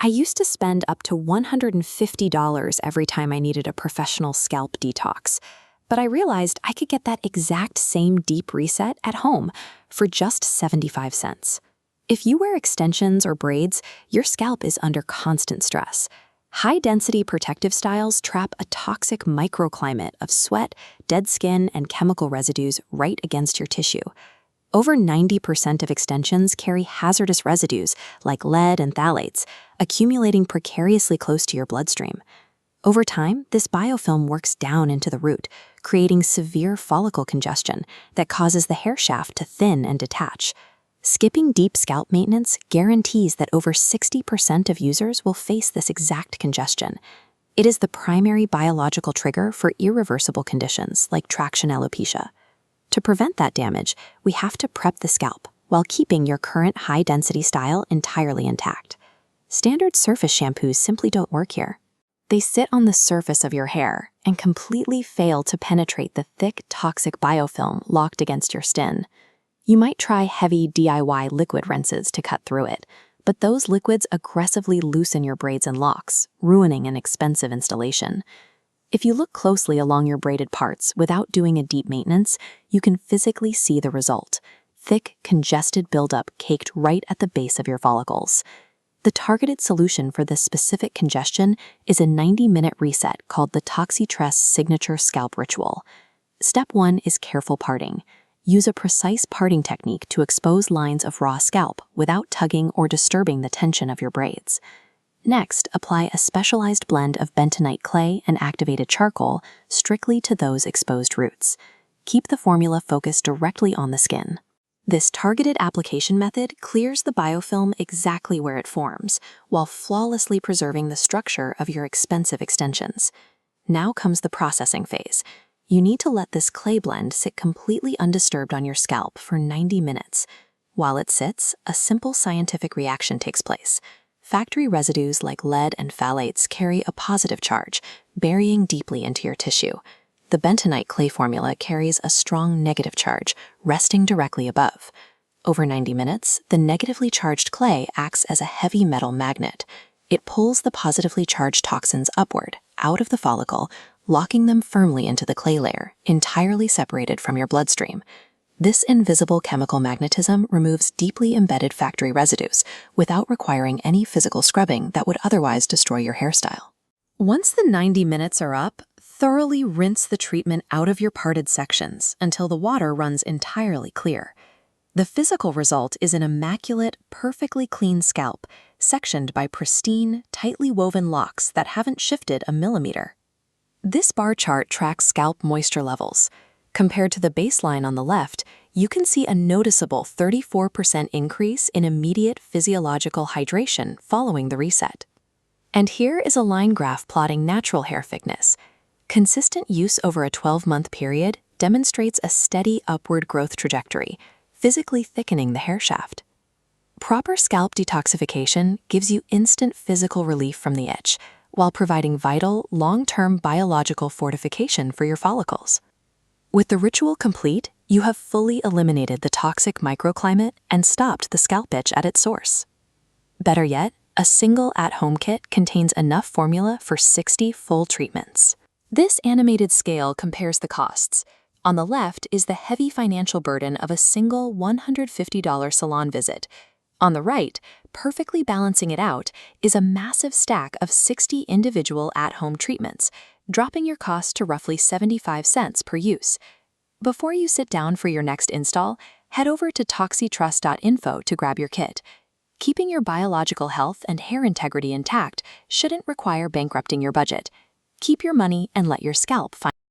I used to spend up to $150 every time I needed a professional scalp detox, but I realized I could get that exact same deep reset at home for just 75 cents. If you wear extensions or braids, your scalp is under constant stress. High-density protective styles trap a toxic microclimate of sweat, dead skin, and chemical residues right against your tissue. Over 90% of extensions carry hazardous residues like lead and phthalates, accumulating precariously close to your bloodstream. Over time, this biofilm works down into the root, creating severe follicle congestion that causes the hair shaft to thin and detach. Skipping deep scalp maintenance guarantees that over 60% of users will face this exact congestion. It is the primary biological trigger for irreversible conditions like traction alopecia. To prevent that damage, we have to prep the scalp while keeping your current high-density style entirely intact. Standard surface shampoos simply don't work here. They sit on the surface of your hair and completely fail to penetrate the thick, toxic biofilm locked against your skin. You might try heavy DIY liquid rinses to cut through it, but those liquids aggressively loosen your braids and locks, ruining an expensive installation. If you look closely along your braided parts without doing a deep maintenance, you can physically see the result: thick, congested buildup caked right at the base of your follicles. The targeted solution for this specific congestion is a 90-minute reset called the ToxiTress Signature Scalp Ritual. Step 1 is careful parting. Use a precise parting technique to expose lines of raw scalp without tugging or disturbing the tension of your braids. Next, apply a specialized blend of bentonite clay and activated charcoal strictly to those exposed roots. Keep the formula focused directly on the skin. This targeted application method clears the biofilm exactly where it forms, while flawlessly preserving the structure of your expensive extensions. Now comes the processing phase. You need to let this clay blend sit completely undisturbed on your scalp for 90 minutes. While it sits, a simple scientific reaction takes place. Factory residues like lead and phthalates carry a positive charge, burying deeply into your tissue. The bentonite clay formula carries a strong negative charge, resting directly above. Over 90 minutes, the negatively charged clay acts as a heavy metal magnet. It pulls the positively charged toxins upward, out of the follicle, locking them firmly into the clay layer, entirely separated from your bloodstream. This invisible chemical magnetism removes deeply embedded factory residues without requiring any physical scrubbing that would otherwise destroy your hairstyle. Once the 90 minutes are up, thoroughly rinse the treatment out of your parted sections until the water runs entirely clear. The physical result is an immaculate, perfectly clean scalp, sectioned by pristine, tightly woven locks that haven't shifted a millimeter. This bar chart tracks scalp moisture levels. Compared to the baseline on the left, you can see a noticeable 34% increase in immediate physiological hydration following the reset. And here is a line graph plotting natural hair thickness. Consistent use over a 12-month period demonstrates a steady upward growth trajectory, physically thickening the hair shaft. Proper scalp detoxification gives you instant physical relief from the itch, while providing vital, long-term biological fortification for your follicles. With the ritual complete, you have fully eliminated the toxic microclimate and stopped the scalp itch at its source. Better yet, a single at-home kit contains enough formula for 60 full treatments. This animated scale compares the costs. On the left is the heavy financial burden of a single $150 salon visit. On the right, perfectly balancing it out, is a massive stack of 60 individual at-home treatments, dropping your cost to roughly 75 cents per use. Before you sit down for your next install, head over to ToxiTress.info to grab your kit. Keeping your biological health and hair integrity intact shouldn't require bankrupting your budget. Keep your money and let your scalp find